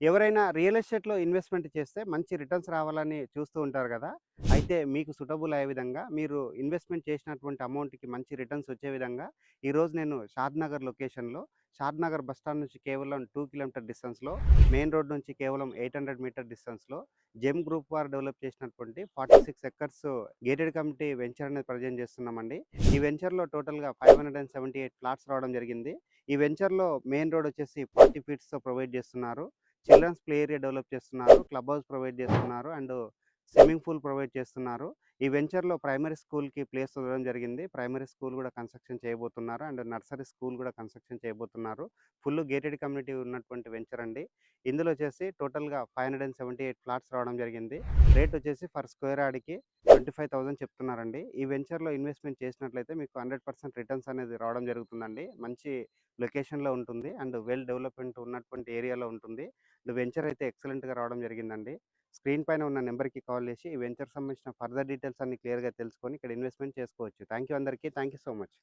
ఎవరైనా రియల్ ఎస్టేట్‌లో ఇన్వెస్ట్‌మెంట్ చేస్తే మంచి రిటర్న్స్ రావాలని చూస్తూ ఉంటారు గదా! అయితే మీకు సూటబుల్ అయ్యే విధంగా మీరు ఇన్వెస్ట్‌మెంట్ చేసినటువంటి అమౌంట్‌కి మంచి రిటర్న్స్ వచ్చే విధంగా ఈరోజు నేను షాద్‌నగర్ లొకేషన్‌లో షాద్‌నగర్ బస్ స్టాండ్ నుంచి కేవలం 2 కిలోమీటర్ డిస్టెన్స్‌లో, మెయిన్ రోడ్ నుంచి కేవలం 800 మీటర్ డిస్టెన్స్‌లో జెమ్ గ్రూప్ వారు డెవలప్ చేసినటువంటి 46 ఎకర్స్ గేటెడ్ కమ్యూనిటీ వెంచర్ అనేది ప్రెజెంట్ చేస్తున్నామండి. ఈ వెంచర్‌లో టోటల్‌గా 578 ఫ్లాట్స్ రావడం జరిగింది. ఈ వెంచర్‌లో మెయిన్ రోడ్ వచ్చేసి 40 ఫీట్స్‌తో ప్రొవైడ్ చేస్తున్నారు. చిల్డ్రన్స్ ప్లే ఏరియా డెవలప్ చేస్తున్నారు. క్లబ్ హౌస్ ప్రొవైడ్ చేస్తున్నారు. అండ్ స్విమ్మింగ్ పూల్ ప్రొవైడ్ చేస్తున్నారు. ఈ వెంచర్‌లో ప్రైమరీ స్కూల్‌కి ప్లేస్ ఇవ్వడం జరిగింది. ప్రైమరీ స్కూల్ గూడా కన్‌స్ట్రక్షన్ చేయబోతున్నారు. అండ్ నర్సరీ స్కూల్ గూడా కన్‌స్ట్రక్షన్ చేయబోతున్నారు. ఫుల్ గేటెడ్ కమ్యూనిటీ ఉన్నటువంటి వెంచర్ అండి. ఇందులో వచ్చేసి టోటల్‌గా 578 ఫ్లాట్స్ రావడం జరిగింది. రేట్ వచ్చేసి పర్ స్క్వేర్ యార్డ్‌కి 25,000 చెప్తున్నారండి. ఈ వెంచర్‌లో ఇన్వెస్ట్‌మెంట్ చేసినట్లయితే మీకు 100% రిటర్న్స్ అనేది రావడం జరుగుతుందండి. మంచి లొకేషన్‌లో ఉంటుంది. అండ్ వెల్ డెవలప్‌మెంట్ ఉన్నటువంటి ఏరియాలో ఉంటుంది. వెంచర్ అయితే ఎక్సలెంట్‌గా రావడం జరిగిందండి. స్క్రీన్ పైన ఉన్న నంబర్‌కి కాల్ చేసి ఈ వెంచర్‌కి సంబంధించిన ఫర్దర్ డీటెయిల్స్ అన్నీ క్లియర్‌గా తెలుసుకొని ఇక్కడ ఇన్వెస్ట్‌మెంట్ చేసుకోవచ్చు. థాంక్ యూ అందరికీ. Thank you so much.